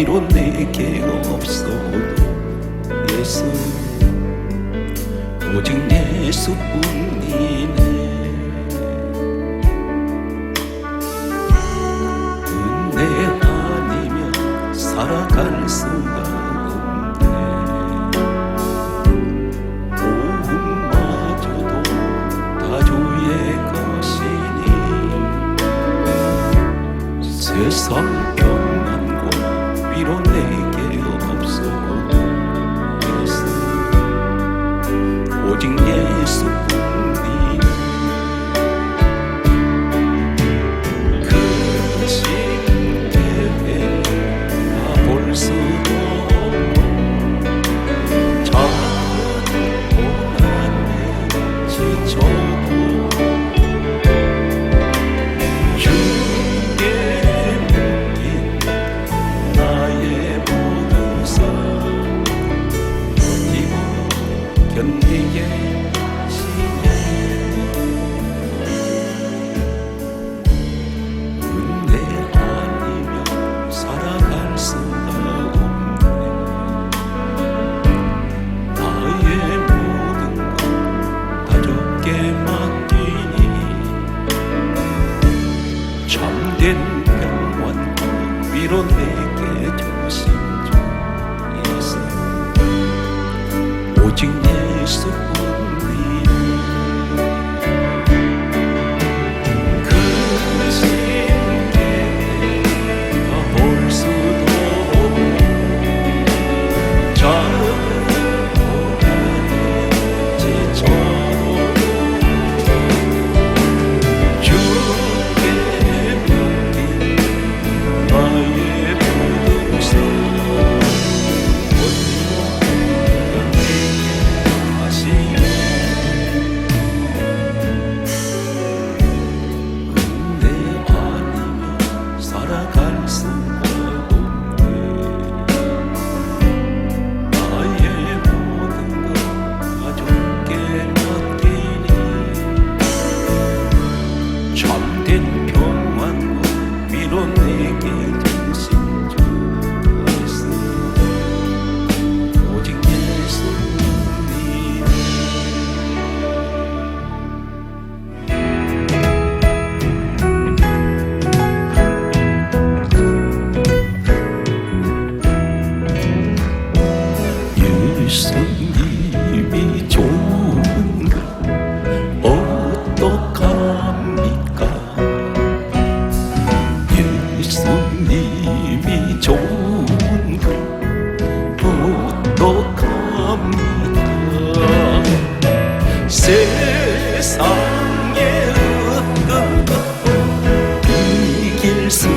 위로 내게 없어도 예수, 오직 예수뿐이네. 은혜 아니면 살아갈 수가 없네. 도움마저도 다 주의 것이니 세상 평안과 위로 내게 없어도 예수, 오직 예수뿐이네. 그 시대에 가볼 수도 없고 작은 고난에 지쳐도 주께 맡긴 나의 모든 삶 버티고 견디게 하시네. 은혜 아니면 살아갈 수가 없네. 나의 모든 것 다 주께 맡기니 참된 평안과 위로 내게 주신 주 예수, 오직 예수뿐이네. 그 시대에 가볼 수도 없고 작은 고난에 지쳐도 주께 맡긴 나의 모든 삶 버티고 견디게 하시네. 은혜 아니면 살아갈 수가 없네. 나의 모든 것 다 주께 맡기니 참된 평안과 위로 내게 주신 주 예수, 오직 예수뿐이네. 예수님이 좋은 걸 어떡합니까? 예수님이 좋은 걸 어떡합니까? 세상의 어떤 것도 이길 수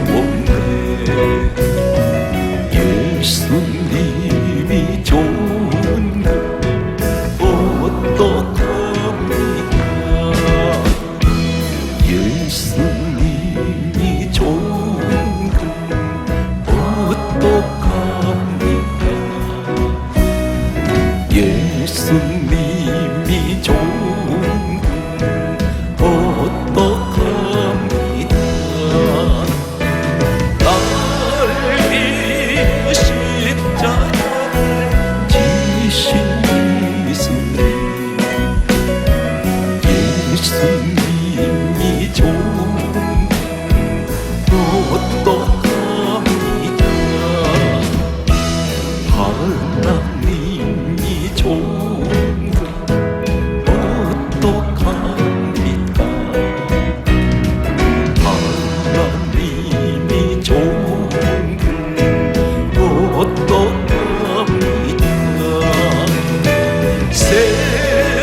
없네. 예수님이 좋은 걸 어떡합니까? 예수님이 좋은 걸 어떡합니까? 예수님이 좋은 걸 어떡합니까? 날 위해 십자가를 지신 예수님, 예수님이 좋은 걸 어떡합니까? 하나님이 좋은 걸 어떡합니까? 하나님이 좋은 걸 어떡합니까? 세상의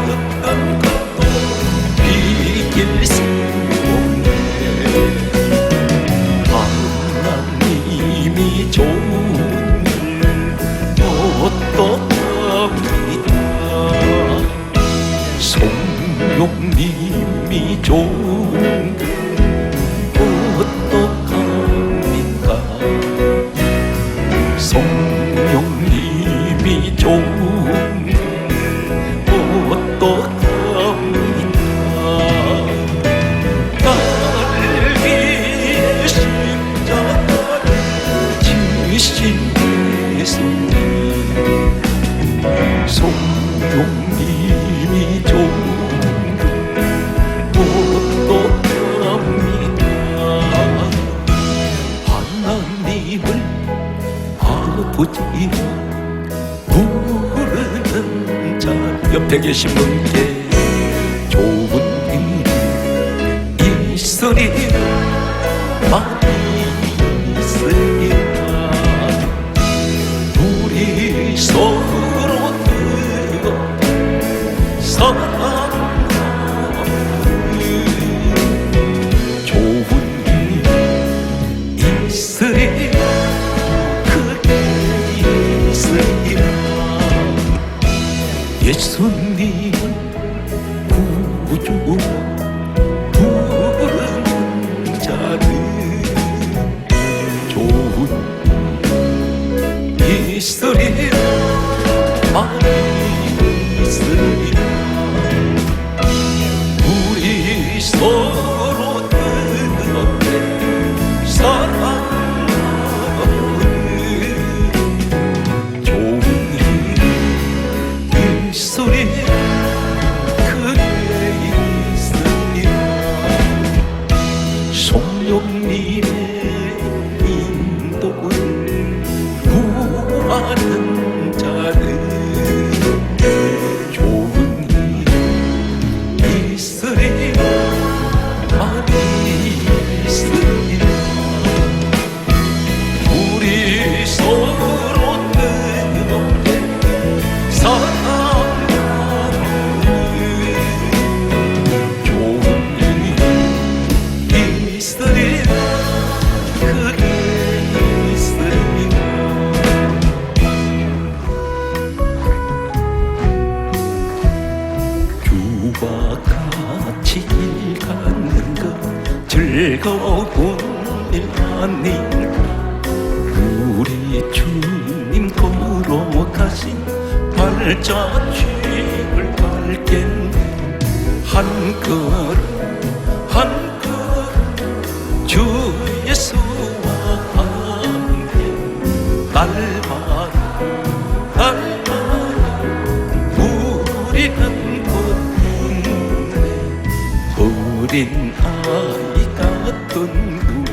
어떤 것도 이길 수 없네. 하나님이 좋은 걸 어떡합니까? 성령님이 좋은 걸 어떡합니까? 성령님이 좋은 걸 어떡합니까? 날 위해 십자가 옆에 계신 분께 좋은 일 있으리 많이 있으리라. 우리 서로 뜨겁게 사랑하는 좋은 일 있으리 크게 있으리라. 예수님 구주 부르는 자들 좋은 있으리라 많이 있으리라. 우리 서로 뜨겁게 사랑하는 좋은 일 있으리라 크게 있으리라. 성령님의 인도를 구하는 자들 좋은 일 있으리라 많이 있으리라. 우리 서로 뜨겁게 사랑하는 좋은 일 있으리라 크게 있으리라. 주와 같이 길 가는 것 즐거운 일 아닐까. 우리 주님 걸어가신 발자취를 밟겠네. 한 걸음 한 걸음 주 예수와 함께 날마다 우리는 어린 아이 같던 우리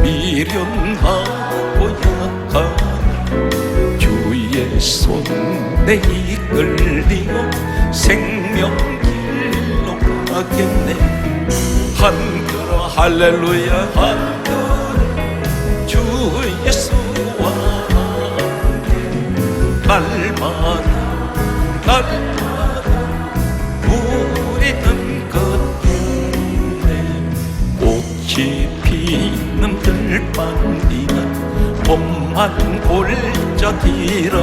미련하고 약한 주의 손에 이끌리어 생명길로 가겠네. 한 걸음 할렐루야 한 걸음 주 예수와 함께 날마다 우리는 꽃이 피는 들판이나 봄만 골짜기라.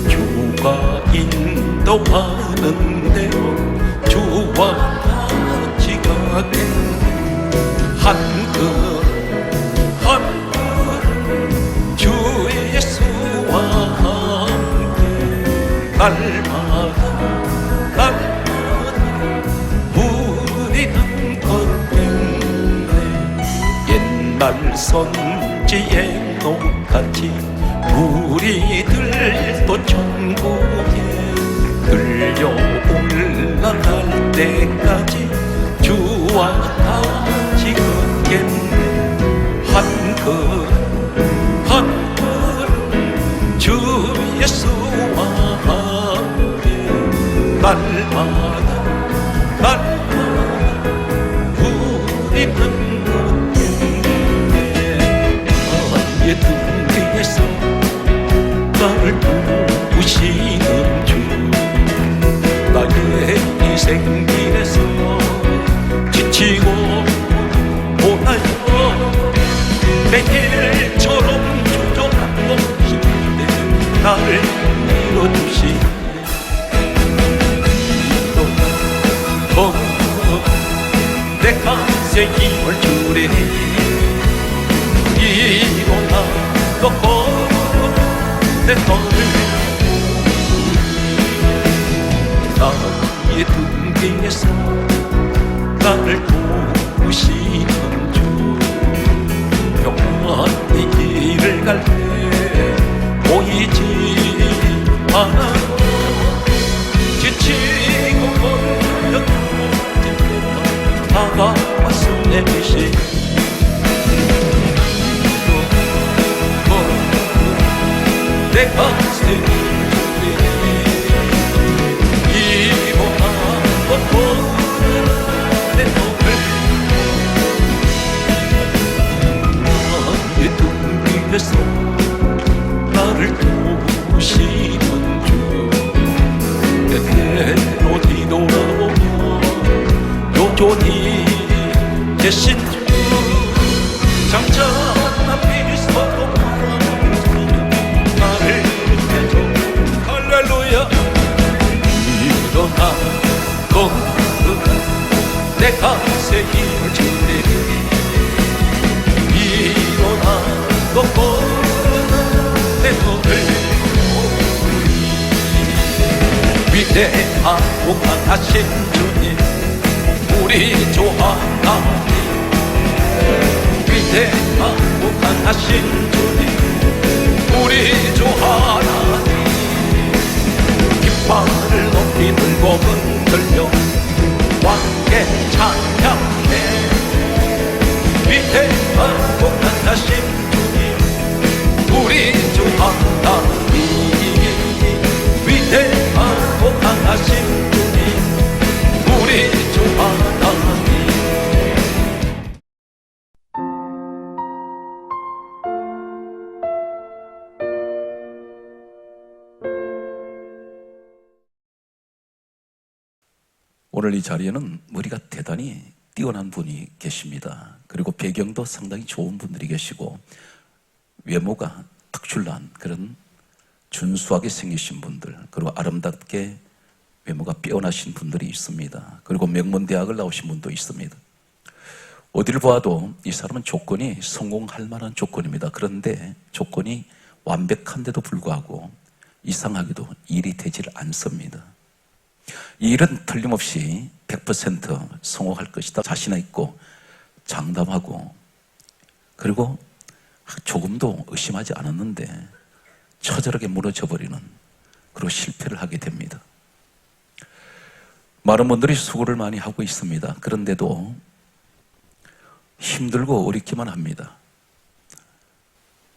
주가 인도하는 대로 주와 같이 가겠네. 한 걸음 한 걸음 주 예수와 함께 날마다 우리는 걷겠네. 옛날 선지의 노같이 우리들도 천국에 들려 올라갈 때까지 주와 같이 걷겠네. 한 걸음 한 걸음 주 예수와 함께 날마다 우리는 걷겠네. 나의 등 뒤에서 나를 도우시는 주, 나의 인생길에서 지치고 오나요. 내 길처럼 조종하고 싶은데 나를 밀어주시네. 내 값에 힘을 주리니 일어나 놓고 내 손을 나의 등 뒤에서 나를 도우시는 주, 평안히 길을 갈 때 보이지 않아. 지치고 다가와서 내시 내 곁에 계신 주 잠잠한 비서도 나를 해줘 할렐루야 일어나 거듭 내가 새 힘을 주리 일어나 거듭 내 손을 위대하고 강하신 주님 우리 주 하나님 위대하고 강하신 주님 우리 주 하나님 깃발을 높이 들고 흔들며 왕께 찬양해 위대하고 강하신 주님 우리 주 하나님 위대하고 강하신 주님 우리 주 하나님 오늘 이 자리에는 머리가 대단히 뛰어난 분이 계십니다. 그리고 배경도 상당히 좋은 분들이 계시고 외모가 특출난 그런 준수하게 생기신 분들 그리고 아름답게 외모가 빼어나신 분들이 있습니다. 그리고 명문대학을 나오신 분도 있습니다. 어디를 봐도 이 사람은 조건이 성공할 만한 조건입니다. 그런데 조건이 완벽한데도 불구하고 이상하게도 일이 되질 않습니다. 이 일은 틀림없이 100% 성공할 것이다 자신이 있고 장담하고 그리고 조금도 의심하지 않았는데 처절하게 무너져버리는 그리고 실패를 하게 됩니다. 많은 분들이 수고를 많이 하고 있습니다. 그런데도 힘들고 어렵기만 합니다.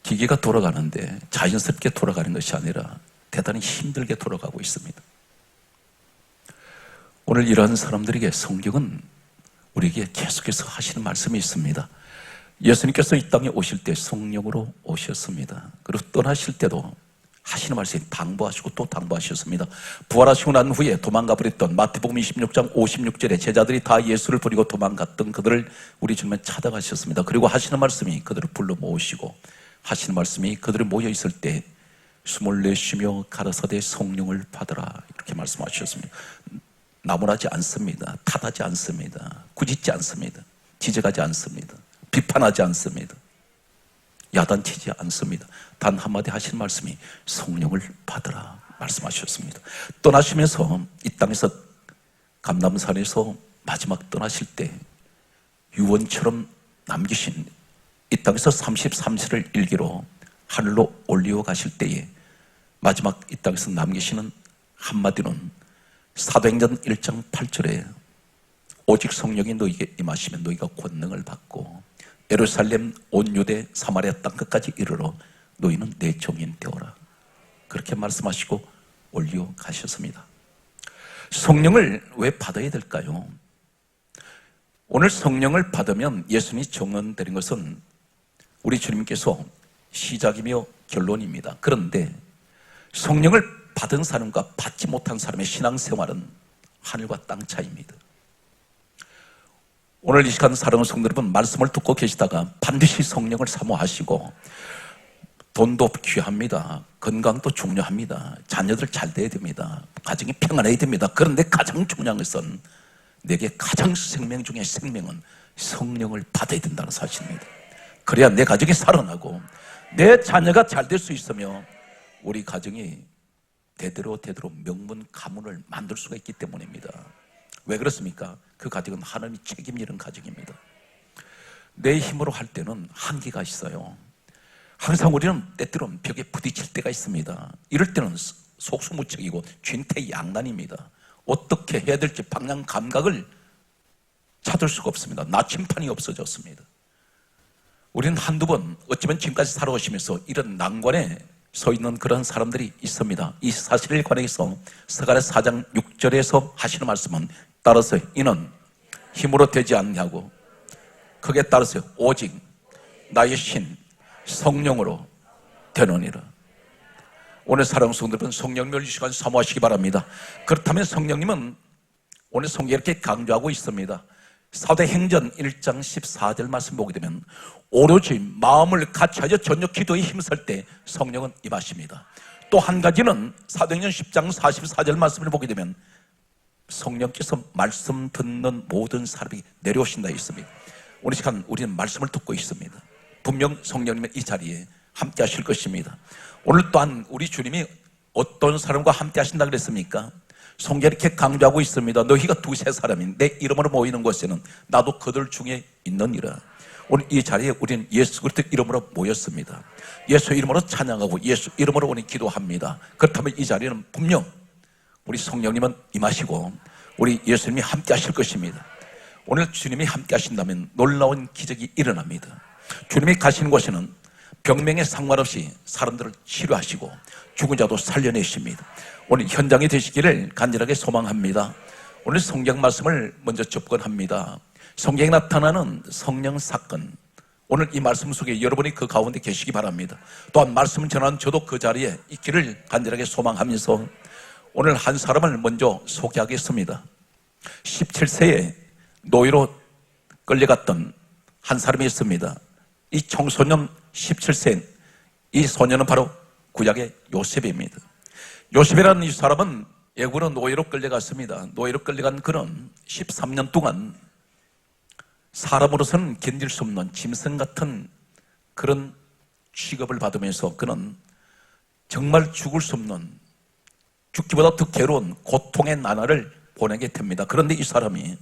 기계가 돌아가는데 자연스럽게 돌아가는 것이 아니라 대단히 힘들게 돌아가고 있습니다. 오늘 이러한 사람들에게 성경은 우리에게 계속해서 하시는 말씀이 있습니다. 예수님께서 이 땅에 오실 때 성령으로 오셨습니다. 그리고 떠나실 때도 하시는 말씀이 당부하시고 또 당부하셨습니다. 부활하시고 난 후에 도망가 버렸던 마태복음 26장 56절에 제자들이 다 예수를 버리고 도망갔던 그들을 우리 주님은 찾아가셨습니다. 그리고 하시는 말씀이 그들을 불러 모으시고 하시는 말씀이 그들이 모여 있을 때 숨을 내쉬며 가라사대 성령을 받으라 이렇게 말씀하셨습니다. 나무라지 않습니다. 탓하지 않습니다. 꾸짖지 않습니다. 지적하지 않습니다. 비판하지 않습니다. 야단치지 않습니다. 단 한마디 하신 말씀이 성령을 받으라 말씀하셨습니다. 떠나시면서 이 땅에서 감람산에서 마지막 떠나실 때 유언처럼 남기신 이 땅에서 33세를 일기로 하늘로 올리어 가실 때에 마지막 이 땅에서 남기시는 한마디는 사도행전 1장 8절에 오직 성령이 너희에게 임하시면 너희가 권능을 받고 예루살렘 온 유대 사마리아 땅 끝까지 이르러 너희는 내 종인 되어라 그렇게 말씀하시고 올려 가셨습니다. 성령을 왜 받아야 될까요? 오늘 성령을 받으면 예수님이 정언되는 것은 우리 주님께서 시작이며 결론입니다. 그런데 성령을 받은 사람과 받지 못한 사람의 신앙생활은 하늘과 땅 차이입니다. 오늘 이 시간 사랑하는 성도 여러분 말씀을 듣고 계시다가 반드시 성령을 사모하시고 돈도 귀합니다. 건강도 중요합니다. 자녀들 잘 돼야 됩니다. 가정이 평안해야 됩니다. 그런데 가장 중요한 것은 내게 가장 생명 중에 생명은 성령을 받아야 된다는 사실입니다. 그래야 내 가정이 살아나고 내 자녀가 잘 될 수 있으며 우리 가정이 대대로 명문 가문을 만들 수가 있기 때문입니다. 왜 그렇습니까? 그 가정은 하나님이 책임지는 가정입니다. 내 힘으로 할 때는 한계가 있어요. 항상 우리는 때때로는 벽에 부딪힐 때가 있습니다. 이럴 때는 속수무책이고 쥔태양난입니다. 어떻게 해야 될지 방향 감각을 찾을 수가 없습니다. 나침판이 없어졌습니다. 우리는 한두 번 어쩌면 지금까지 살아오시면서 이런 난관에 서 있는 그런 사람들이 있습니다. 이 사실에 관해서 스가랴 4장 6절에서 하시는 말씀은 따라서 이는 힘으로 되지 않냐고 그게 따라서 오직 나의 신 성령으로 되느니라. 오늘 사랑하는 성도들은 성령님을 이 시간 사모하시기 바랍니다. 그렇다면 성령님은 오늘 성경에 이렇게 강조하고 있습니다. 사도행전 1장 14절 말씀 보게 되면 오로지 마음을 같이하여 전력 기도에 힘쓸 때 성령은 임하십니다. 또 한 가지는 사도행전 10장 44절 말씀을 보게 되면 성령께서 말씀 듣는 모든 사람이 내려오신다 했습니다. 오늘 시간 우리는 말씀을 듣고 있습니다. 분명 성령님은 이 자리에 함께 하실 것입니다. 오늘 또한 우리 주님이 어떤 사람과 함께 하신다 그랬습니까? 성경에 이렇게 강조하고 있습니다. 너희가 두세 사람이 내 이름으로 모이는 곳에는 나도 그들 중에 있느니라. 오늘 이 자리에 우리는 예수 그리스도 이름으로 모였습니다. 예수 이름으로 찬양하고 예수 이름으로 우리 기도합니다. 그렇다면 이 자리는 분명 우리 성령님은 임하시고 우리 예수님이 함께 하실 것입니다. 오늘 주님이 함께 하신다면 놀라운 기적이 일어납니다. 주님이 가시는 곳에는 병명에 상관없이 사람들을 치료하시고 죽은 자도 살려내십니다. 오늘 현장이 되시기를 간절하게 소망합니다. 오늘 성경 말씀을 먼저 접근합니다. 성경에 나타나는 성령 사건, 오늘 이 말씀 속에 여러분이 그 가운데 계시기 바랍니다. 또한 말씀 전하는 저도 그 자리에 있기를 간절하게 소망하면서 오늘 한 사람을 먼저 소개하겠습니다. 17세에 노예로 끌려갔던 한 사람이 있습니다. 이 청소년 17세, 이 소년은 바로 구약의 요셉입니다. 요셉이라는 이 사람은 애굽으로 노예로 끌려갔습니다. 노예로 끌려간 그는 13년 동안 사람으로서는 견딜 수 없는 짐승 같은 그런 취급을 받으면서 그는 정말 죽을 수 없는, 죽기보다 더 괴로운 고통의 나날을 보내게 됩니다. 그런데 이 사람이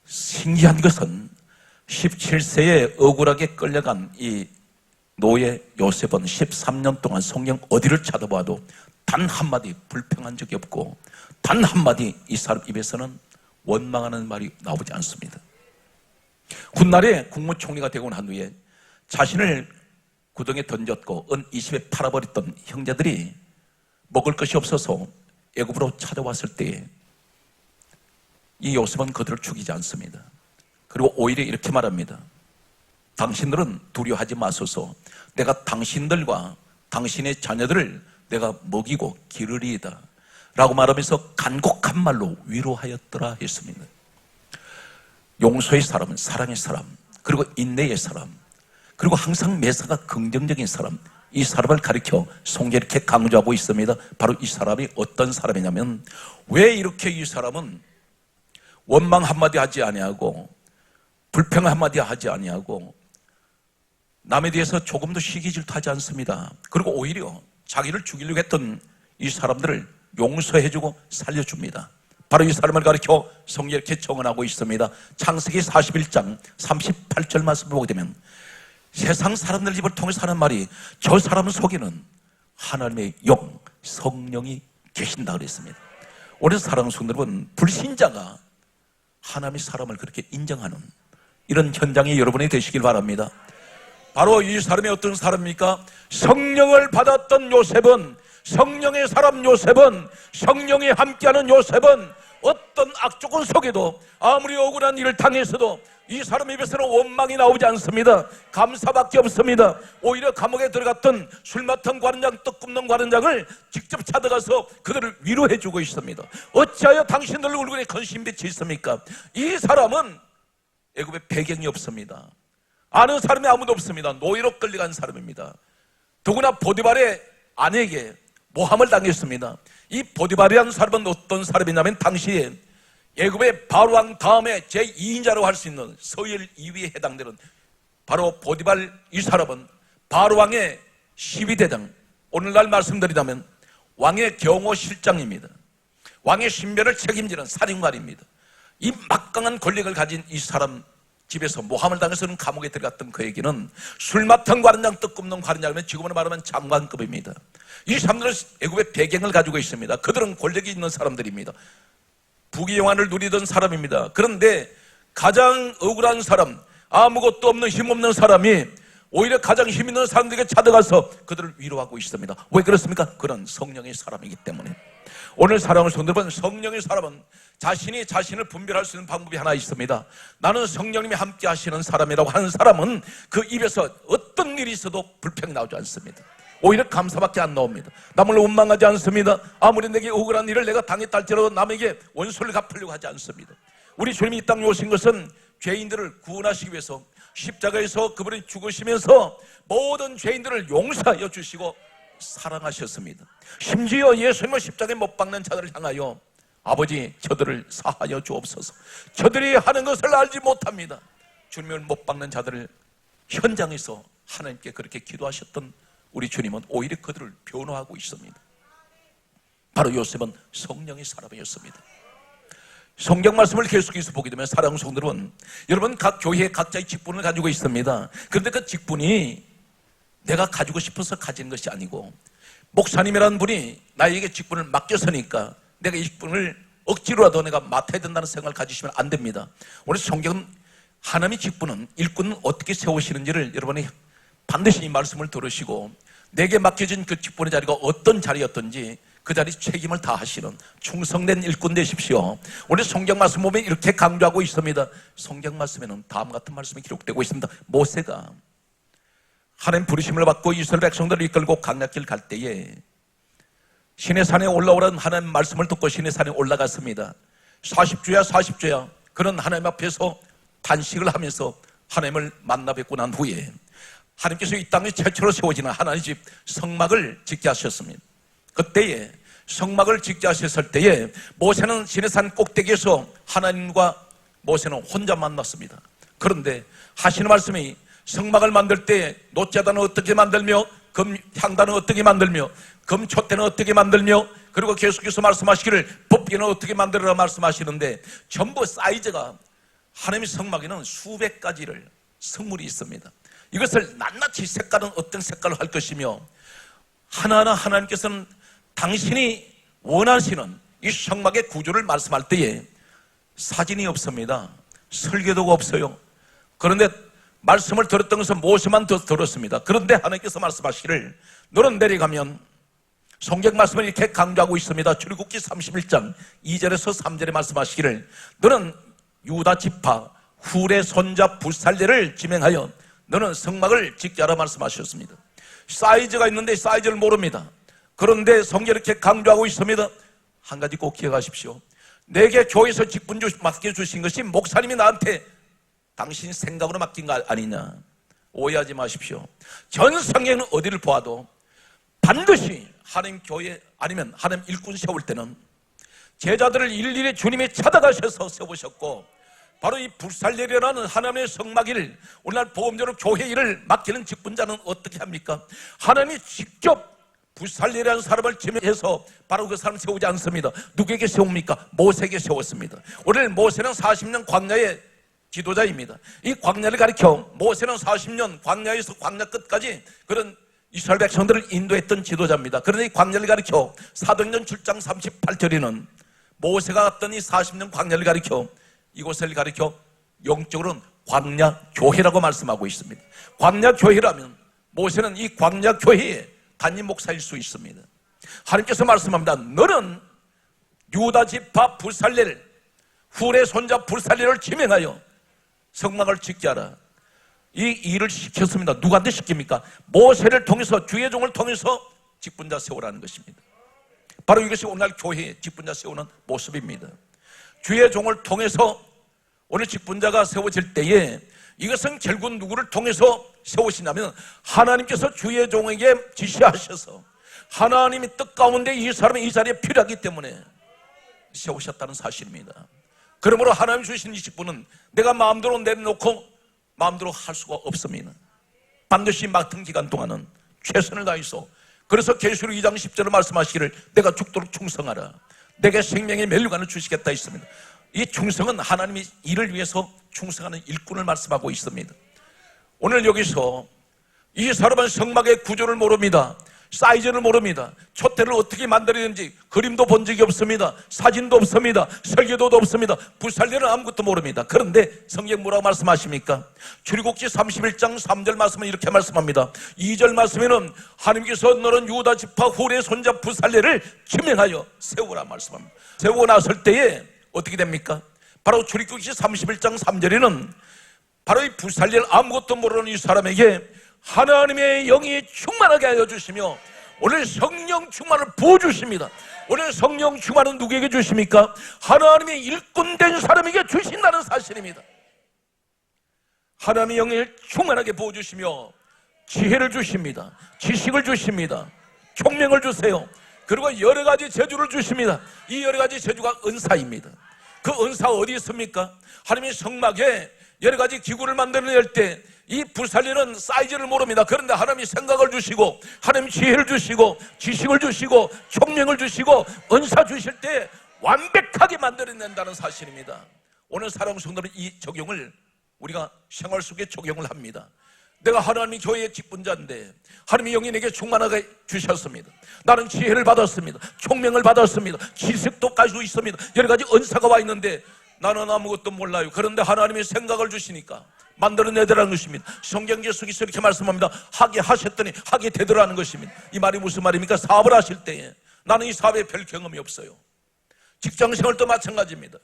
신기한 것은 17세에 억울하게 끌려간 이 노예 요셉은 13년 동안 성경 어디를 찾아봐도 단 한마디 불평한 적이 없고 단 한마디 이 사람 입에서는 원망하는 말이 나오지 않습니다. 훗날에 국무총리가 되고 난 후에 자신을 구덩이에 던졌고 은 20에 팔아버렸던 형제들이 먹을 것이 없어서 애굽으로 찾아왔을 때에 이 요셉은 그들을 죽이지 않습니다. 그리고 오히려 이렇게 말합니다. 당신들은 두려워하지 마소서. 내가 당신들과 당신의 자녀들을 내가 먹이고 기르리이다 라고 말하면서 간곡한 말로 위로하였더라 했습니다. 용서의 사람은 사랑의 사람, 그리고 인내의 사람, 그리고 항상 매사가 긍정적인 사람, 이 사람을 가리켜 성경에 이렇게 강조하고 있습니다. 바로 이 사람이 어떤 사람이냐면, 왜 이렇게 이 사람은 원망 한마디 하지 아니하고 불평 한마디 하지 아니하고 남에 대해서 조금도 시기 질투하지 않습니다. 그리고 오히려 자기를 죽이려고 했던 이 사람들을 용서해주고 살려줍니다. 바로 이 사람을 가리켜 성경에 이렇게 정언하고 있습니다. 창세기 41장 38절 말씀을 보게 되면 세상 사람들 입을 통해서 하는 말이 저 사람 속에는 하나님의 영, 성령이 계신다 그랬습니다. 오늘 사랑하는 성도 여러분, 불신자가 하나님의 사람을 그렇게 인정하는 이런 현장이 여러분이 되시길 바랍니다. 바로 이 사람이 어떤 사람입니까? 성령을 받았던 요셉은, 성령의 사람 요셉은, 성령이 함께하는 요셉은 어떤 악조건 속에도 아무리 억울한 일을 당해서도 이 사람 입에서는 원망이 나오지 않습니다. 감사밖에 없습니다. 오히려 감옥에 들어갔던 술 맡은 관원장, 떡 굽는 관원장을 직접 찾아가서 그들을 위로해주고 있습니다. 어찌하여 당신들 얼굴에 근심빛이 있습니까? 이 사람은 애굽에 배경이 없습니다. 아는 사람이 아무도 없습니다. 노예로 끌려간 사람입니다. 더구나 보디발의 아내에게 모함을 당했습니다. 이 보디발이라는 사람은 어떤 사람이냐면 당시에 애굽의 바로왕 다음에 제2인자라고 할 수 있는 서열 2위에 해당되는 바로 보디발 이 사람은 바로왕의 12대장, 오늘날 말씀드리자면 왕의 경호실장입니다. 왕의 신변을 책임지는 사령관입니다. 이 막강한 권력을 가진 이 사람 집에서 모함을 당해서는 감옥에 들어갔던 그에게는 술 맡은 관원장, 떡 굽는 관원장이면 지금으로 말하면 장관급입니다. 이 사람들은 애굽의 배경을 가지고 있습니다. 그들은 권력이 있는 사람들입니다. 부귀영화를 누리던 사람입니다. 그런데 가장 억울한 사람, 아무것도 없는 힘없는 사람이 오히려 가장 힘 있는 사람들에게 찾아가서 그들을 위로하고 있습니다. 왜 그렇습니까? 그런 성령의 사람이기 때문에. 오늘 사랑하는 성도 여러분, 성령의 사람은 자신이 자신을 분별할 수 있는 방법이 하나 있습니다. 나는 성령님이 함께 하시는 사람이라고 하는 사람은 그 입에서 어떤 일이 있어도 불평이 나오지 않습니다. 오히려 감사밖에 안 나옵니다. 남을 원망하지 않습니다. 아무리 내게 억울한 일을 내가 당했다 할지라도 남에게 원수를 갚으려고 하지 않습니다. 우리 주님이 이 땅에 오신 것은 죄인들을 구원하시기 위해서 십자가에서 그분이 죽으시면서 모든 죄인들을 용서하여 주시고 사랑하셨습니다. 심지어 예수님을 십자가에 못 박는 자들을 향하여 아버지 저들을 사하여 주옵소서. 저들이 하는 것을 알지 못합니다. 주님을 못 박는 자들을 현장에서 하나님께 그렇게 기도하셨던 우리 주님은 오히려 그들을 변호하고 있습니다. 바로 요셉은 성령의 사람이었습니다. 성경 말씀을 계속해서 보게 되면 사랑하는 성도들은 여러분 각 교회에 각자의 직분을 가지고 있습니다. 그런데 그 직분이 내가 가지고 싶어서 가진 것이 아니고 목사님이라는 분이 나에게 직분을 맡겼으니까 내가 이 직분을 억지로라도 내가 맡아야 된다는 생각을 가지시면 안 됩니다. 오늘 성경은 하나님의 직분은 일꾼은 어떻게 세우시는지를 여러분이 반드시 이 말씀을 들으시고 내게 맡겨진 그 직분의 자리가 어떤 자리였던지 그 자리 책임을 다하시는 충성된 일꾼 되십시오. 오늘 성경 말씀 보면 이렇게 강조하고 있습니다. 성경 말씀에는 다음 같은 말씀이 기록되고 있습니다. 모세가 하나님 부르심을 받고 이스라엘 백성들을 이끌고 광야길 갈 때에 시내산에 올라오라는 하나님 말씀을 듣고 시내산에 올라갔습니다. 40주야 그는 하나님 앞에서 단식을 하면서 하나님을 만나 뵙고 난 후에 하나님께서 이 땅에 최초로 세워지는 하나님의 집 성막을 짓게 하셨습니다. 그때에 성막을 짓게 하셨을 때에 모세는 시내산 꼭대기에서 하나님과 모세는 혼자 만났습니다. 그런데 하시는 말씀이 성막을 만들 때 놋자단은 어떻게 만들며 금향단은 어떻게 만들며 금촛대는 어떻게 만들며 그리고 계속해서 말씀하시기를 법궤는 어떻게 만들어라 말씀하시는데 전부 사이즈가 하나님의 성막에는 수백 가지를 성물이 있습니다. 이것을 낱낱이 색깔은 어떤 색깔로 할 것이며 하나하나 하나님께서는 당신이 원하시는 이 성막의 구조를 말씀할 때에 사진이 없습니다. 설계도가 없어요. 그런데 말씀을 들었던 것은 모세만 들었습니다. 그런데 하나님께서 말씀하시기를 너는 내려가면 성경 말씀을 이렇게 강조하고 있습니다. 출애굽기 31장 2절에서 3절에 말씀하시기를 너는 유다 지파 훌의 손자 부살레를 지명하여 너는 성막을 짓게 하라 말씀하셨습니다. 사이즈가 있는데 사이즈를 모릅니다. 그런데 성경이 이렇게 강조하고 있습니다. 한 가지 꼭 기억하십시오. 내게 교회에서 직분 맡겨주신 것이 목사님이 나한테 당신 생각으로 맡긴 거 아니냐. 오해하지 마십시오. 전 성경은 어디를 보아도 반드시 하나님 교회 아니면 하나님 일꾼 세울 때는 제자들을 일일이 주님이 찾아가셔서 세우셨고 바로 이 부살레라는 하나님의 성막일 오늘날 보험적으로 교회 일을 맡기는 직분자는 어떻게 합니까? 하나님이 직접 부살레라는 사람을 지명해서 바로 그 사람을 세우지 않습니다. 누구에게 세웁니까? 모세에게 세웠습니다. 오늘 모세는 40년 광야의 지도자입니다. 이 광야를 가리켜 모세는 40년 광야에서 광야 끝까지 그런 이스라엘 백성들을 인도했던 지도자입니다. 그런데 이 광야를 가리켜 사도행전 7장 38절에는 모세가 갔던 이 40년 광야를 가리켜 이곳을 가리켜 영적으로는 광야교회라고 말씀하고 있습니다. 광야교회라면 모세는 이 광야교회의 담임 목사일 수 있습니다. 하나님께서 말씀합니다. 너는 유다 지파 부살레를 훌의 손자 부살레를 지명하여 성막을 짓게 하라. 이 일을 시켰습니다. 누구한테 시킵니까? 모세를 통해서 주의 종을 통해서 직분자 세우라는 것입니다. 바로 이것이 오늘날 교회의 직분자 세우는 모습입니다. 주의 종을 통해서 오늘 직분자가 세워질 때에 이것은 결국 누구를 통해서 세우시냐면 하나님께서 주의 종에게 지시하셔서 하나님이 뜻 가운데 이 사람이 이 자리에 필요하기 때문에 세우셨다는 사실입니다. 그러므로 하나님 주신 이 직분은 내가 마음대로 내려놓고 마음대로 할 수가 없습니다. 반드시 맡은 기간 동안은 최선을 다해서 그래서 계시록 2장 10절을 말씀하시기를 내가 죽도록 충성하라. 내게 생명의 멸류관을 주시겠다 했습니다. 이 충성은 하나님이 일을 위해서 충성하는 일꾼을 말씀하고 있습니다. 오늘 여기서 이 사람은 성막의 구조를 모릅니다. 사이즈를 모릅니다. 촛대를 어떻게 만들었는지 그림도 본 적이 없습니다. 사진도 없습니다. 설계도도 없습니다. 부살레는 아무것도 모릅니다. 그런데 성경 뭐라고 말씀하십니까? 출애굽기 31장 3절 말씀은 이렇게 말씀합니다. 2절 말씀에는 하나님께서 너는 유다 지파 훌의 손자 부살레를 지명하여 세우라 말씀합니다. 세우고 났을 때에 어떻게 됩니까? 바로 출애굽기 31장 3절에는 바로 이 부살레를 아무것도 모르는 이 사람에게 하나님의 영이 충만하게 하여 주시며 오늘 성령 충만을 부어주십니다. 오늘 성령 충만은 누구에게 주십니까? 하나님의 일꾼된 사람에게 주신다는 사실입니다. 하나님의 영을 충만하게 부어주시며 지혜를 주십니다. 지식을 주십니다. 총명을 주세요. 그리고 여러 가지 재주를 주십니다. 이 여러 가지 재주가 은사입니다. 그 은사가 어디 있습니까? 하나님의 성막에 여러 가지 기구를 만들어낼 때 이 부살리는 사이즈를 모릅니다. 그런데 하나님이 생각을 주시고 하나님이 지혜를 주시고 지식을 주시고 총명을 주시고 은사 주실 때 완벽하게 만들어낸다는 사실입니다. 오늘 사랑하는 성도는 이 적용을 우리가 생활 속에 적용을 합니다. 내가 하나님의 교회의 직분자인데 하나님의 영이 내게 충만하게 주셨습니다. 나는 지혜를 받았습니다. 총명을 받았습니다. 지식도 가지고 있습니다. 여러 가지 은사가 와 있는데 나는 아무것도 몰라요. 그런데 하나님의 생각을 주시니까 만들어내더라는 것입니다. 성경 계속해서 이렇게 말씀합니다. 하게 하셨더니 하게 되더라는 것입니다. 이 말이 무슨 말입니까? 사업을 하실 때에 나는 이 사업에 별 경험이 없어요. 직장생활도 마찬가지입니다.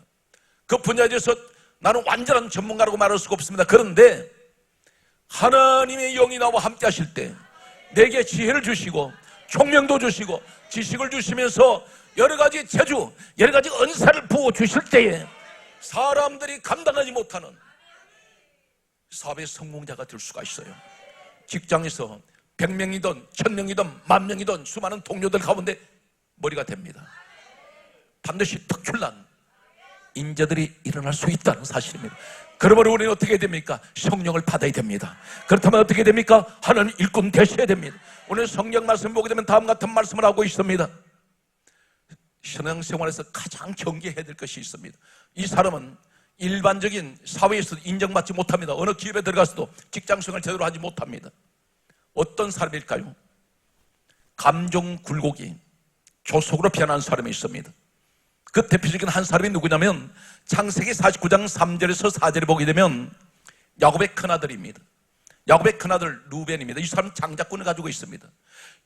그 분야에 대해서 나는 완전한 전문가라고 말할 수가 없습니다. 그런데 하나님의 영이 나와 함께 하실 때 내게 지혜를 주시고 총명도 주시고 지식을 주시면서 여러 가지 재주, 여러 가지 은사를 부어 주실 때에 사람들이 감당하지 못하는 사업의 성공자가 될 수가 있어요. 직장에서 100명이든 1000명이든 10,000명이든 수많은 동료들 가운데 머리가 됩니다. 반드시 특출난 인재들이 일어날 수 있다는 사실입니다. 그러므로 우리는 어떻게 됩니까? 성령을 받아야 됩니다. 그렇다면 어떻게 됩니까? 하나님 일꾼 되셔야 됩니다. 오늘 성경 말씀 보게 되면 다음 같은 말씀을 하고 있습니다. 신앙생활에서 가장 경계해야 될 것이 있습니다. 이 사람은 일반적인 사회에서 인정받지 못합니다. 어느 기업에 들어가서도 직장생활 제대로 하지 못합니다. 어떤 사람일까요? 감정 굴곡이 조속으로 변하는 사람이 있습니다. 그 대표적인 한 사람이 누구냐면 창세기 49장 3절에서 4절에 보게 되면 야곱의 큰아들입니다. 야곱의 큰아들 루벤입니다. 이 사람은 장자권을 가지고 있습니다.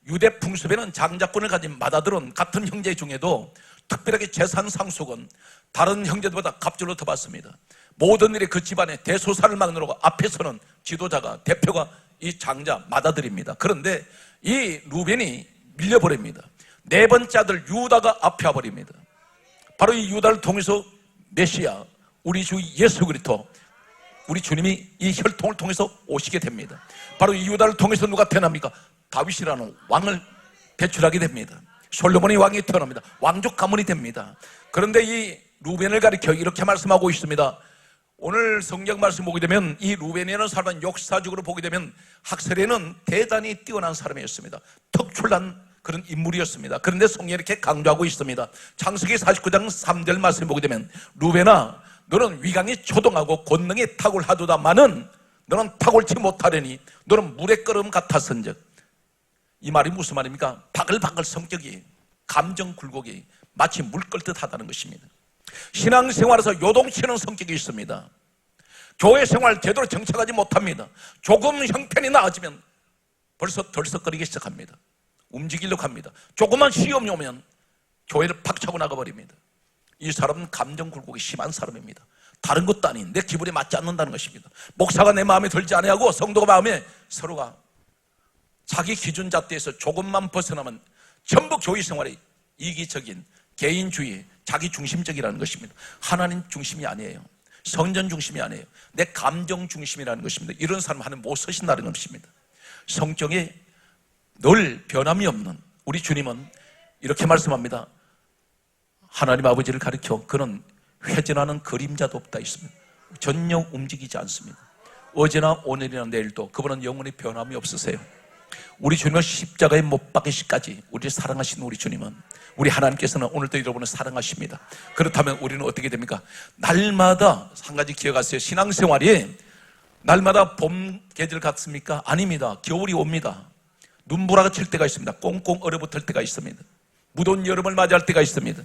유대 풍습에는 장자권을 가진 맏아들은 같은 형제 중에도 특별하게 재산 상속은 다른 형제들보다 갑절로 더 받습니다. 모든 일에 그 집안의 대소사를 막느라고 앞에서는 지도자가 대표가 이 장자 맏아들입니다. 그런데 이 루벤이 밀려버립니다. 네 번째 아들 유다가 앞에 와버립니다. 바로 이 유다를 통해서 메시아 우리 주 예수 그리스도 우리 주님이 이 혈통을 통해서 오시게 됩니다. 바로 이 유다를 통해서 누가 태어납니까? 다윗이라는 왕을 배출하게 됩니다. 솔로몬이 왕이 태어납니다. 왕족 가문이 됩니다. 그런데 이 루벤을 가리켜 이렇게 말씀하고 있습니다. 오늘 성경 말씀 보게 되면 이 루벤이라는 사람은 역사적으로 보게 되면 학설에는 대단히 뛰어난 사람이었습니다. 특출난 그런 인물이었습니다. 그런데 성경이 이렇게 강조하고 있습니다. 창세기 49장 3절 말씀 보게 되면 루벤아 너는 위강이 초동하고 권능이 탁월하도다마는 너는 탁월치 못하려니 너는 물의 끓음 같았은즉. 이 말이 무슨 말입니까? 바글바글 성격이 감정 굴곡이 마치 물 끓듯 하다는 것입니다. 신앙생활에서 요동치는 성격이 있습니다. 교회 생활 제대로 정착하지 못합니다. 조금 형편이 나아지면 벌써 덜썩거리기 시작합니다. 움직이려고 합니다. 조금만 시험이 오면 교회를 팍 차고 나가버립니다. 이 사람은 감정 굴곡이 심한 사람입니다. 다른 것도 아닌 내 기분에 맞지 않는다는 것입니다. 목사가 내 마음에 들지 아니하고 성도가 마음에 서로가 자기 기준잣대에서 조금만 벗어나면 전부 교회 생활이 이기적인 개인주의, 자기 중심적이라는 것입니다. 하나님 중심이 아니에요. 성전 중심이 아니에요. 내 감정 중심이라는 것입니다. 이런 사람 하나님 못 쓰신다는 것입니다. 성경에 늘 변함이 없는 우리 주님은 이렇게 말씀합니다. 하나님 아버지를 가리켜 그는 회전하는 그림자도 없다 있습니다. 전혀 움직이지 않습니다. 어제나 오늘이나 내일도 그분은 영원히 변함이 없으세요. 우리 주님은 십자가에 못 박으시까지 우리를 사랑하신 우리 주님은 우리 하나님께서는 오늘도 여러분을 사랑하십니다. 그렇다면 우리는 어떻게 됩니까? 날마다 한 가지 기억하세요. 신앙생활이 날마다 봄 계절 같습니까? 아닙니다. 겨울이 옵니다. 눈보라가 칠 때가 있습니다. 꽁꽁 얼어붙을 때가 있습니다. 무더운 여름을 맞이할 때가 있습니다.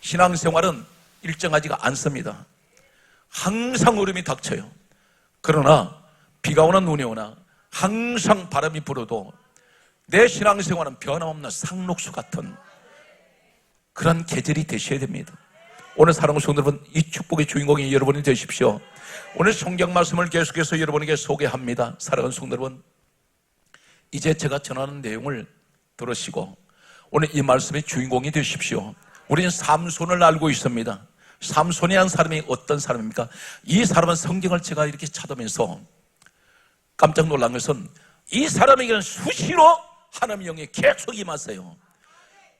신앙생활은 일정하지가 않습니다. 항상 얼음이 닥쳐요. 그러나 비가 오나 눈이 오나 항상 바람이 불어도 내 신앙생활은 변함없는 상록수 같은 그런 계절이 되셔야 됩니다. 오늘 사랑하는 성도 여러분, 이 축복의 주인공이 여러분이 되십시오. 오늘 성경 말씀을 계속해서 여러분에게 소개합니다. 사랑하는 성도 여러분, 이제 제가 전하는 내용을 들으시고 오늘 이 말씀의 주인공이 되십시오. 우리는 삼손을 알고 있습니다. 삼손이라는 사람이 어떤 사람입니까? 이 사람은 성경을 제가 이렇게 찾으면서 깜짝 놀란 것은 이 사람에게는 수시로 하나님의 영이 계속 임하세요.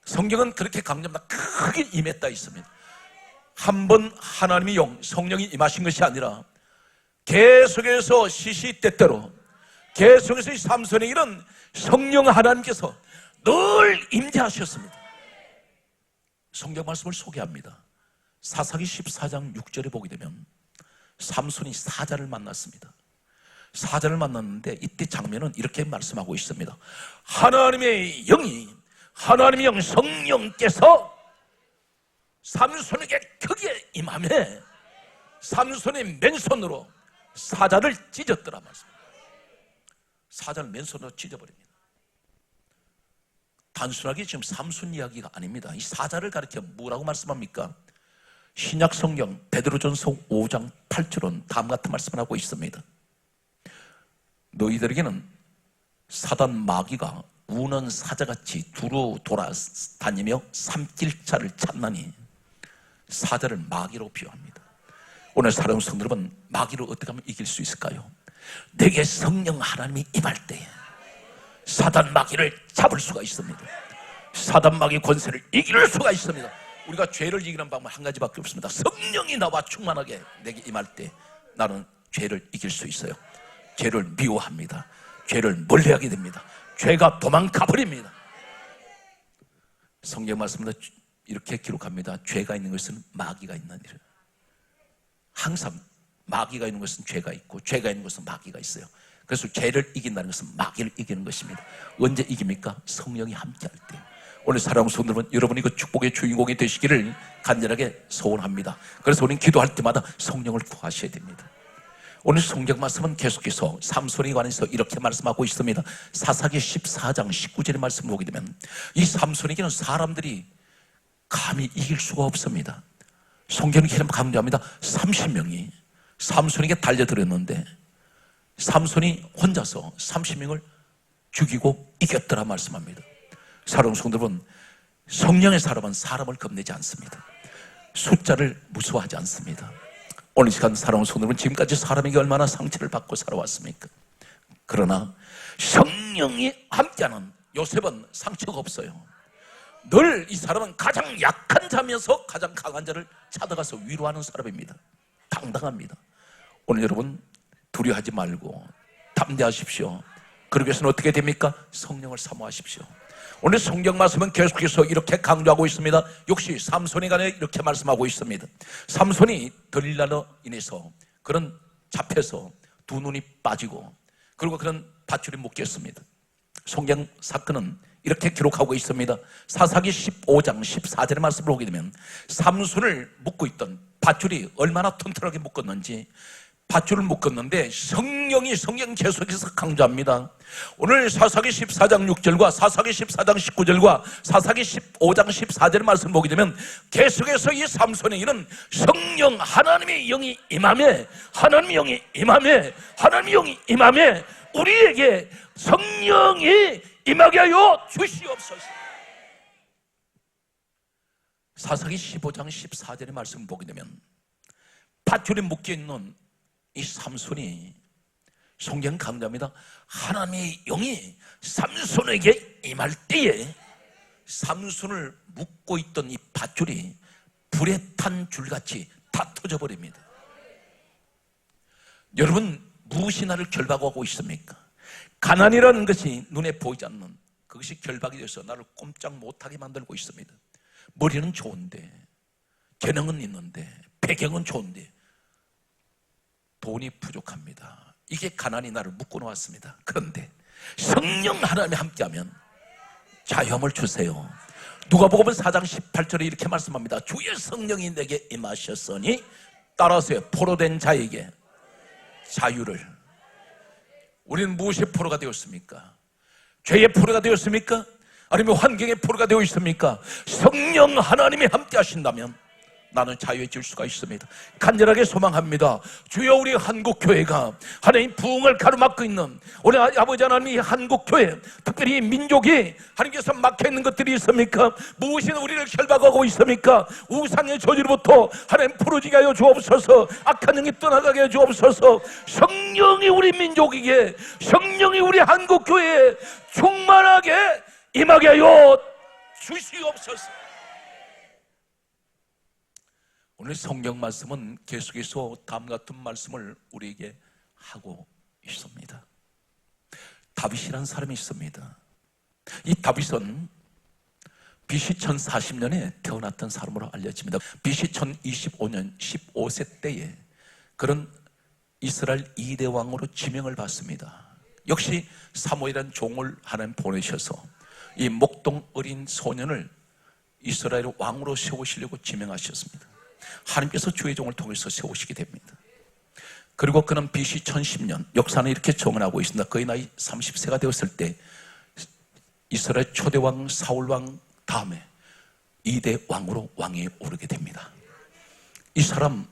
성경은 그렇게 강조합니다. 크게 임했다 있습니다. 한 번 하나님의 영, 성령이 임하신 것이 아니라 계속해서 시시때때로 계속해서 이 삼손에게는 성령 하나님께서 늘 임재하셨습니다. 성경 말씀을 소개합니다. 사사기 14장 6절에 보게 되면 삼손이 사자를 만났습니다. 사자를 만났는데 이때 장면은 이렇게 말씀하고 있습니다. 하나님의 영 성령께서 삼손에게 크게 임하며 삼손의 맨손으로 사자를 찢었더라 말씀입니다. 사자를 맨손으로 찢어버립니다. 단순하게 지금 삼손 이야기가 아닙니다. 이 사자를 가리켜 뭐라고 말씀합니까? 신약 성경 베드로전서 5장 8절은 다음 같은 말씀을 하고 있습니다. 너희들에게는 사단 마귀가 우는 사자같이 두루 돌아다니며 삼킬자를 찾나니 사자를 마귀로 비유합니다. 오늘 사랑하는 성도 여러분, 마귀를 어떻게 하면 이길 수 있을까요? 내게 성령 하나님이 임할 때에 사단 마귀를 잡을 수가 있습니다. 사단 마귀 권세를 이길 수가 있습니다. 우리가 죄를 이기는 방법 한 가지밖에 없습니다. 성령이 나와 충만하게 내게 임할 때 나는 죄를 이길 수 있어요. 죄를 미워합니다. 죄를 멀리하게 됩니다. 죄가 도망가 버립니다. 성경 말씀은 이렇게 기록합니다. 죄가 있는 것은 마귀가 있느니라. 항상 마귀가 있는 것은 죄가 있고 죄가 있는 것은 마귀가 있어요. 그래서 죄를 이긴다는 것은 마귀를 이기는 것입니다. 언제 이깁니까? 성령이 함께할 때. 오늘 사랑하는 성도 여러분, 여러분이 그 축복의 주인공이 되시기를 간절하게 소원합니다. 그래서 우리는 기도할 때마다 성령을 구하셔야 됩니다. 오늘 성경 말씀은 계속해서 삼손에 관해서 이렇게 말씀하고 있습니다. 사사기 14장 19절의 말씀을 보게 되면 이 삼손에게는 사람들이 감히 이길 수가 없습니다. 성경은 이렇게 강조합니다. 30명이 삼손에게 달려들었는데 삼손이 혼자서 30명을 죽이고 이겼더라 말씀합니다. 사랑하는 성도 여러분, 성령의 사람은 사람을 겁내지 않습니다. 숫자를 무서워하지 않습니다. 오늘 시간 사랑하는 성도 여러분, 지금까지 사람에게 얼마나 상처를 받고 살아왔습니까? 그러나 성령이 함께하는 요셉은 상처가 없어요. 늘 이 사람은 가장 약한 자면서 가장 강한 자를 찾아가서 위로하는 사람입니다. 당당합니다. 오늘 여러분 두려워하지 말고 담대하십시오. 그러기 위해서는 어떻게 됩니까? 성령을 사모하십시오. 오늘 성경 말씀은 계속해서 이렇게 강조하고 있습니다. 역시 삼손에 관해 이렇게 말씀하고 있습니다. 삼손이 들릴라로 인해서 그런 잡혀서 두 눈이 빠지고 그리고 그런 밧줄이 묶였습니다. 성경 사건은 이렇게 기록하고 있습니다. 사사기 15장 14절의 말씀을 보게 되면 삼손을 묶고 있던 밧줄이 얼마나 튼튼하게 묶었는지 밧줄을 묶었는데 성령 계속해서 강조합니다. 오늘 사사기 14장 6절과 사사기 14장 19절과 사사기 15장 14절의 말씀을 보게 되면 계속해서 이 삼손에게는 성령 하나님의 영이 임하며 하나님의 영이 임하며 우리에게 성령이 임하게 하여 주시옵소서. 사사기 15장 14절의 말씀을 보게 되면 밧줄에 묶여있는 이 삼손이 성경 강조합니다. 하나님의 영이 삼손에게 임할 때에 삼손을 묶고 있던 이 밧줄이 불에 탄 줄같이 다 터져버립니다. 여러분 무엇이 나를 결박하고 있습니까? 가난이라는 것이 눈에 보이지 않는 그것이 결박이 돼서 나를 꼼짝 못하게 만들고 있습니다. 머리는 좋은데 재능은 있는데 배경은 좋은데 돈이 부족합니다. 이게 가난이 나를 묶어 놓았습니다. 그런데 성령 하나님이 함께하면 자유함을 주세요. 누가복음 4장 18절에 이렇게 말씀합니다. 주의 성령이 내게 임하셨으니 따라서 포로된 자에게 자유를. 우리는 무엇의 포로가 되었습니까? 죄의 포로가 되었습니까? 아니면 환경의 포로가 되어 있습니까? 성령 하나님이 함께 하신다면 나는 자유해질 수가 있습니다. 간절하게 소망합니다. 주여, 우리 한국교회가 하나님 부흥을 가로막고 있는 우리 아버지 하나님이 한국교회, 특별히 민족이 하나님께서 막혀있는 것들이 있습니까? 무엇이 우리를 결박하고 있습니까? 우상의 저주로부터 하나님 풀어지게 하여 주옵소서. 악한 영이 떠나가게 하여 주옵소서. 성령이 우리 민족에게, 성령이 우리 한국교회에 충만하게 임하게 하여 주시옵소서. 오늘 성경 말씀은 계속해서 다음과 같은 말씀을 우리에게 하고 있습니다. 다윗이라는 사람이 있습니다. 이 다윗은 BC 1040년에 태어났던 사람으로 알려집니다. BC 1025년 15세 때에 그런 이스라엘 2대 왕으로 지명을 받습니다. 역시 사무엘이라는 종을 하나님 보내셔서 이 목동 어린 소년을 이스라엘 왕으로 세우시려고 지명하셨습니다. 하나님께서 주의 종을 통해서 세우시게 됩니다. 그리고 그는 BC 1010년, 역사는 이렇게 정언하고 있습니다. 그의 나이 30세가 되었을 때 이스라엘 초대왕 사울왕 다음에 2대 왕으로 왕위에 오르게 됩니다. 이 사람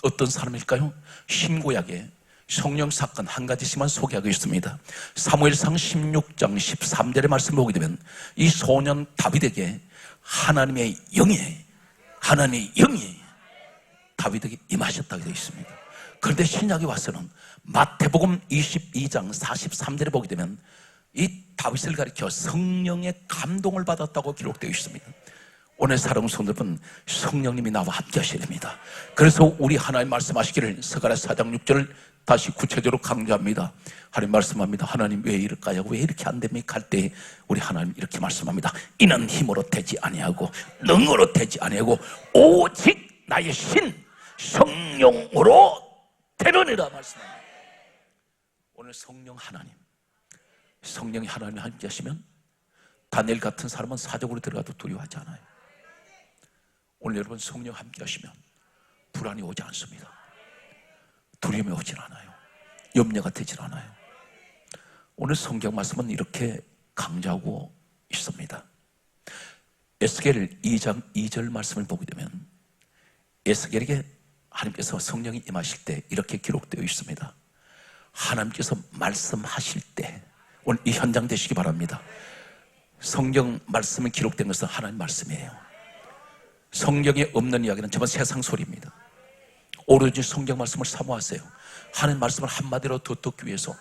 어떤 사람일까요? 신구약에 성령 사건 한 가지씩만 소개하고 있습니다. 사무엘상 16장 13절의 말씀을 보게 되면 이 소년 다윗에게 하나님의 영이 다윗에게 임하셨다고 되어 있습니다. 그런데 신약에 와서는 마태복음 22장 43절에 보게 되면 이 다윗을 가리켜 성령의 감동을 받았다고 기록되어 있습니다. 오늘 사랑하는 성도들은 성령님이 나와 함께 하셔야 됩니다. 그래서 우리 하나님 말씀하시기를 스가랴 4장 6절을 다시 구체적으로 강조합니다. 하나님 말씀합니다. 하나님 왜 이럴까요? 왜 이렇게 안 됩니까? 할 때 우리 하나님 이렇게 말씀합니다. 이는 힘으로 되지 아니하고 능으로 되지 아니하고 오직 나의 신 성령으로 되느니라 말씀합니다. 오늘 성령 하나님, 성령이 하나님이 함께 하시면 다니엘 같은 사람은 사적으로 들어가도 두려워하지 않아요. 오늘 여러분 성령 함께 하시면 불안이 오지 않습니다. 두려움이 오질 않아요. 염려가 되질 않아요. 오늘 성경 말씀은 이렇게 강조하고 있습니다. 에스겔 2장 2절 말씀을 보게 되면 에스겔에게 하나님께서 성령이 임하실 때 이렇게 기록되어 있습니다. 하나님께서 말씀하실 때 오늘 이 현장 되시기 바랍니다. 성경 말씀이 기록된 것은 하나님 말씀이에요. 성경에 없는 이야기는 전부 세상 소리입니다. 오로지 성경 말씀을 사모하세요. 하나님 말씀을 한마디로 더 듣기 위해서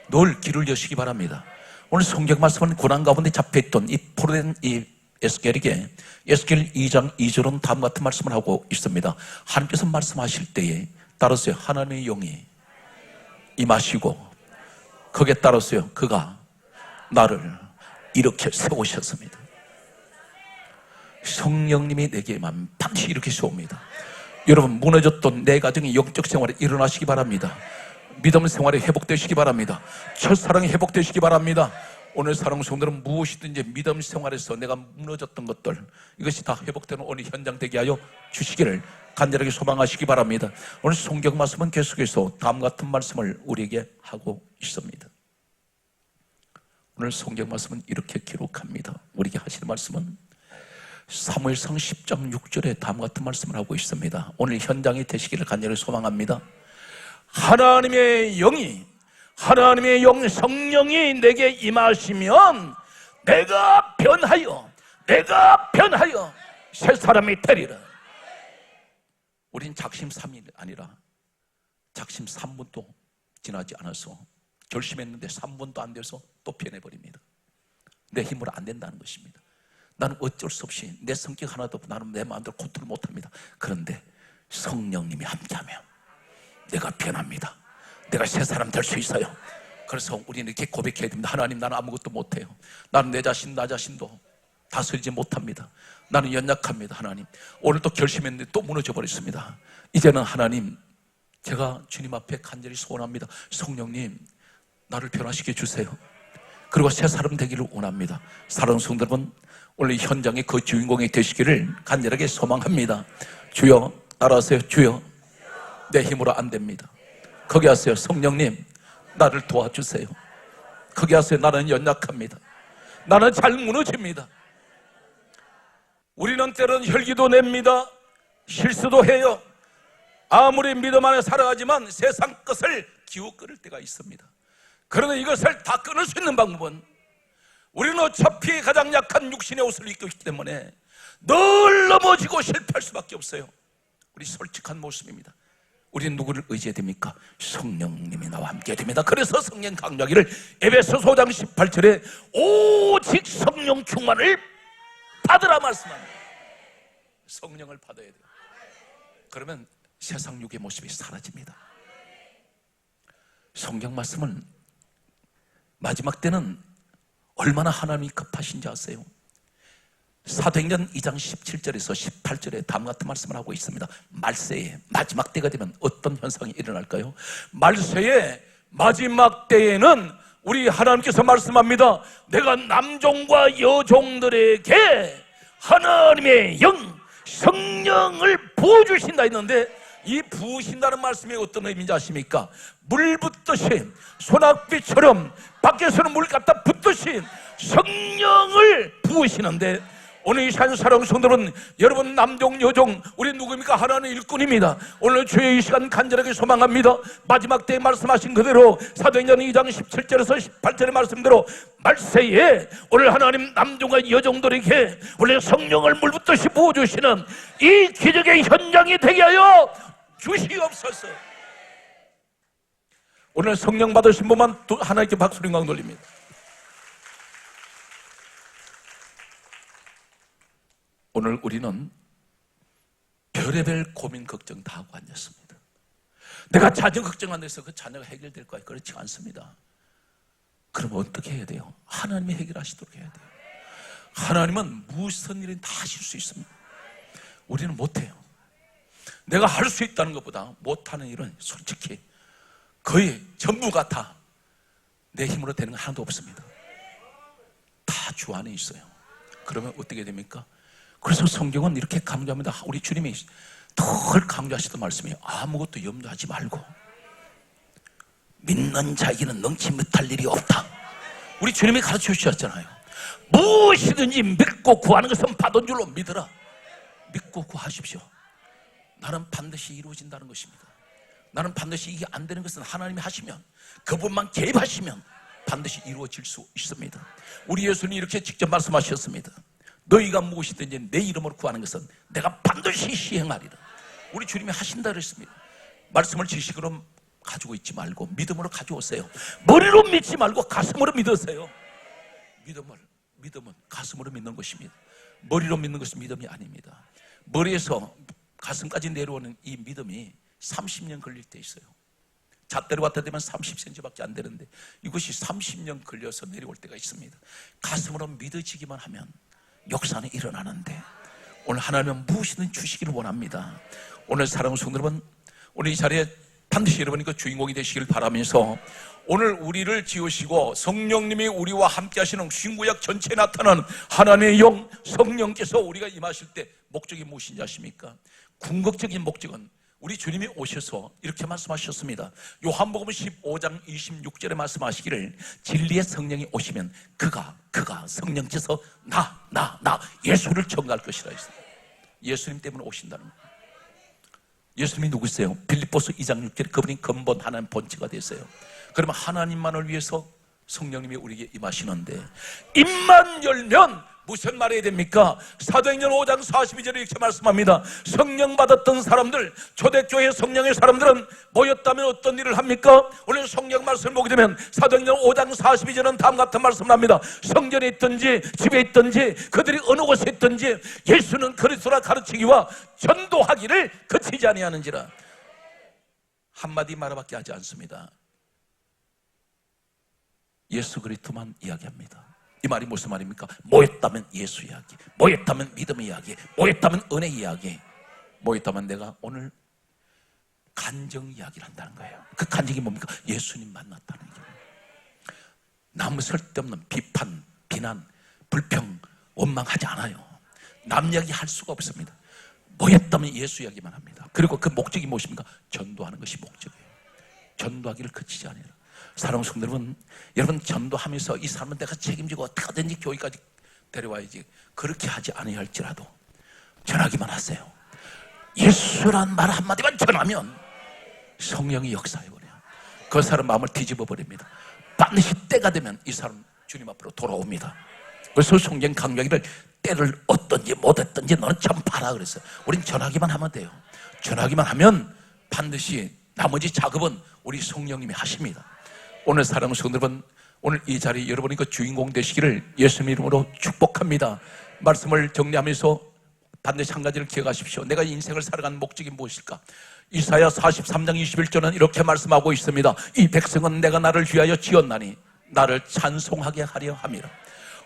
늘 귀를 여시기 바랍니다. 오늘 성경 말씀은 고난 가운데 잡혀있던 이 포로된 이 에스겔에게 에스겔 2장 2절은 다음과 같은 말씀을 하고 있습니다. 하나님께서 말씀하실 때에 따라서요 하나님의 영이 임하시고 거기에 따라서요 그가 나를 이렇게 세우셨습니다. 성령님이 내게 임하면 반드시 이렇게 세웁니다. 여러분 무너졌던 내 가정의 영적 생활에 일어나시기 바랍니다. 믿음 생활에 회복되시기 바랍니다. 첫사랑이 회복되시기 바랍니다. 오늘 사랑하는 성도들은 무엇이든지 믿음 생활에서 내가 무너졌던 것들 이것이 다 회복되는 오늘 현장 되게 하여 주시기를 간절하게 소망하시기 바랍니다. 오늘 성경 말씀은 계속해서 다음과 같은 말씀을 우리에게 하고 있습니다. 오늘 성경 말씀은 이렇게 기록합니다. 우리에게 하시는 말씀은 사무엘상 10장 6절에 다음과 같은 말씀을 하고 있습니다. 오늘 현장이 되시기를 간절히 소망합니다. 하나님의 영 성령이 내게 임하시면 내가 변하여 새 사람이 되리라. 우린 작심 3일 아니라 작심 3분도 지나지 않아서 결심했는데 3분도 안 돼서 또 변해버립니다. 내 힘으로 안 된다는 것입니다. 나는 어쩔 수 없이 내 성격 하나도 나는 내 마음대로 컨트롤 못합니다. 그런데 성령님이 함께하면 내가 변합니다. 내가 새 사람 될 수 있어요. 그래서 우리는 이렇게 고백해야 됩니다. 하나님 나는 아무것도 못해요. 나는 나 자신도 다스리지 못합니다. 나는 연약합니다. 하나님 오늘도 결심했는데 또 무너져 버렸습니다. 이제는 하나님 제가 주님 앞에 간절히 소원합니다. 성령님 나를 변화시켜 주세요. 그리고 새 사람 되기를 원합니다. 사랑하는 성도 여러분 오늘 현장의 그 주인공이 되시기를 간절하게 소망합니다. 주여 따라하세요. 주여 내 힘으로 안 됩니다. 거기 하세요. 성령님 나를 도와주세요. 거기 하세요. 나는 연약합니다. 나는 잘 무너집니다. 우리는 때로는 혈기도 냅니다. 실수도 해요. 아무리 믿음 안에 살아가지만 세상 것을 기웃거릴 때가 있습니다. 그러나 이것을 다 끊을 수 있는 방법은, 우리는 어차피 가장 약한 육신의 옷을 입고 있기 때문에 늘 넘어지고 실패할 수밖에 없어요. 우리 솔직한 모습입니다. 우리는 누구를 의지해야 됩니까? 성령님이 나와 함께 됩니다. 그래서 성령 강조하기를 에베소서 5장 18절에 오직 성령 충만을 받으라 말씀합니다. 성령을 받아야 돼요. 그러면 세상 육의 모습이 사라집니다. 성경 말씀은 마지막 때는 얼마나 하나님이 급하신지 아세요? 사도행전 2장 17절에서 18절에 다음 같은 말씀을 하고 있습니다. 말세에 마지막 때가 되면 어떤 현상이 일어날까요? 말세에 마지막 때에는 우리 하나님께서 말씀합니다. 내가 남종과 여종들에게 하나님의 영 성령을 부어주신다 했는데, 이 부으신다는 말씀이 어떤 의미인지 아십니까? 물 붓듯이 소낙비처럼 밖에서는 물 갖다 붓듯이 성령을 부으시는데, 오늘 이 사랑 성도는 여러분 남종 여종 우리 누구입니까? 하나님의 일꾼입니다. 오늘 주의 이 시간 간절하게 소망합니다. 마지막 때에 말씀하신 그대로 사도행전 2장 17절에서 18절의 말씀대로 말세에 오늘 하나님 남종과 여종들에게 원래 성령을 물붓듯이 부어주시는 이 기적의 현장이 되게 하여 주시옵소서. 오늘 성령 받으신 분만 하나님께 박수를 강 돌립니다. 오늘 우리는 별의별 고민 걱정 다 하고 앉았습니다. 내가 자녀 걱정 안 해서 그 자녀가 해결될 거야. 그렇지 않습니다. 그럼 어떻게 해야 돼요? 하나님이 해결하시도록 해야 돼요. 하나님은 무슨 일은 다 하실 수 있습니다. 우리는 못해요. 내가 할 수 있다는 것보다 못하는 일은 솔직히 거의 전부가 다 내 힘으로 되는 건 하나도 없습니다. 다 주 안에 있어요. 그러면 어떻게 됩니까? 그래서 성경은 이렇게 강조합니다. 우리 주님이 덜 강조하시던 말씀이 아무것도 염려하지 말고 믿는 자에게는 능치 못할 일이 없다. 우리 주님이 가르쳐 주셨잖아요. 무엇이든지 믿고 구하는 것은 받은 줄로 믿으라. 믿고 구하십시오. 나는 반드시 이루어진다는 것입니다. 나는 반드시 이게 안 되는 것은 하나님이 하시면, 그분만 개입하시면 반드시 이루어질 수 있습니다. 우리 예수님이 이렇게 직접 말씀하셨습니다. 너희가 무엇이든지 내 이름으로 구하는 것은 내가 반드시 시행하리라. 우리 주님이 하신다 그랬습니다. 말씀을 지식으로 가지고 있지 말고 믿음으로 가져오세요. 머리로 믿지 말고 가슴으로 믿으세요. 믿음은 가슴으로 믿는 것입니다. 머리로 믿는 것은 믿음이 아닙니다. 머리에서 가슴까지 내려오는 이 믿음이 30년 걸릴 때 있어요. 잣대로 갖다 대면 30cm밖에 안 되는데 이것이 30년 걸려서 내려올 때가 있습니다. 가슴으로 믿어지기만 하면 역사는 일어나는데, 오늘 하나님은 무엇이든 주시기를 원합니다. 오늘 사랑하는 성도 여러분, 오늘 이 자리에 반드시 여러분이 그 주인공이 되시기를 바라면서, 오늘 우리를 지으시고 성령님이 우리와 함께 하시는 신구약 전체에 나타나는 하나님의 영 성령께서 우리가 임하실 때 목적이 무엇인지 아십니까? 궁극적인 목적은 우리 주님이 오셔서 이렇게 말씀하셨습니다. 요한복음 15장 26절에 말씀하시기를 진리의 성령이 오시면 그가 성령께서 나 예수를 전가할 것이라 했습니다. 예수님 때문에 오신다는 거예요. 예수님이 누구세요? 빌립보서 2장 6절에 그분이 근본 하나님 본체가 되세요. 그러면 하나님만을 위해서 성령님이 우리에게 임하시는데, 입만 열면 무슨 말해야 됩니까? 사도행전 5장 42절에 이렇게 말씀합니다. 성령 받았던 사람들, 초대교회 성령의 사람들은 모였다면 어떤 일을 합니까? 오늘 성령 말씀을 보게 되면 사도행전 5장 42절은 다음 같은 말씀을 합니다. 성전에 있든지 집에 있든지 그들이 어느 곳에 있든지 예수는 그리스도라 가르치기와 전도하기를 그치지 아니하는지라. 한마디 말밖에 하지 않습니다. 예수 그리스도만 이야기합니다. 이 말이 무슨 말입니까? 모였다면 예수 이야기, 모였다면 믿음 이야기, 모였다면 은혜 이야기, 모였다면 내가 오늘 간증 이야기를 한다는 거예요. 그 간증이 뭡니까? 예수님 만났다는 얘기예요. 남 쓸데없는 비판, 비난, 불평, 원망하지 않아요. 남 이야기 할 수가 없습니다. 모였다면 예수 이야기만 합니다. 그리고 그 목적이 무엇입니까? 전도하는 것이 목적이에요. 전도하기를 그치지 않아요. 사랑하는 성도 여러분 전도하면서 이 사람은 내가 책임지고 어떻게든지 교회까지 데려와야지, 그렇게 하지 않아야 할지라도 전하기만 하세요. 예수란 말 한마디만 전하면 성령이 역사해버려요. 그 사람 마음을 뒤집어 버립니다. 반드시 때가 되면 이 사람 주님 앞으로 돌아옵니다. 그래서 성경 강령이를 때를 얻든지 못했든지 너는 전파라 그랬어요. 우린 전하기만 하면 돼요. 전하기만 하면 반드시 나머지 작업은 우리 성령님이 하십니다. 오늘 사랑하는 성도 여러분, 오늘 이 자리 여러분이 그 주인공 되시기를 예수님 이름으로 축복합니다. 말씀을 정리하면서 반드시 한 가지를 기억하십시오. 내가 인생을 살아가는 목적이 무엇일까? 이사야 43장 21절은 이렇게 말씀하고 있습니다. 이 백성은 내가 나를 위하여 지었나니 나를 찬송하게 하려 함이라.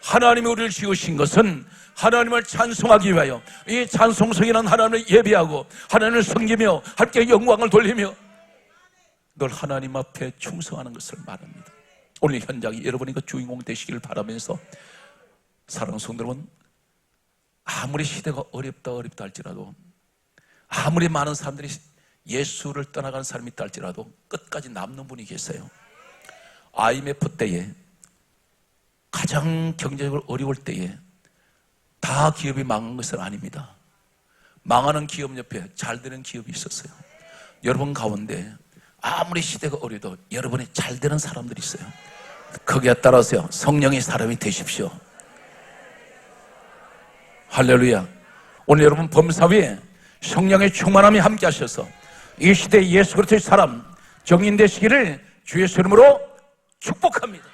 하나님이 우리를 지으신 것은 하나님을 찬송하기 위하여, 이 찬송성이라는 하나님을 예배하고 하나님을 섬기며 함께 영광을 돌리며 늘 하나님 앞에 충성하는 것을 말합니다. 오늘 현장이 여러분이 그 주인공 되시기를 바라면서 사랑하는 성도 여러분, 아무리 시대가 어렵다 할지라도, 아무리 많은 사람들이 예수를 떠나가는 사람이 있다 할지라도 끝까지 남는 분이 계세요. IMF 때에 가장 경제적으로 어려울 때에 다 기업이 망한 것은 아닙니다. 망하는 기업 옆에 잘 되는 기업이 있었어요. 여러분 가운데 아무리 시대가 어려도 여러분이 잘 되는 사람들이 있어요. 거기에 따라서요, 성령의 사람이 되십시오. 할렐루야. 오늘 여러분 범사위에 성령의 충만함이 함께 하셔서 이 시대의 예수 그리스도의 사람, 정인 되시기를 주 예수 이름으로 축복합니다.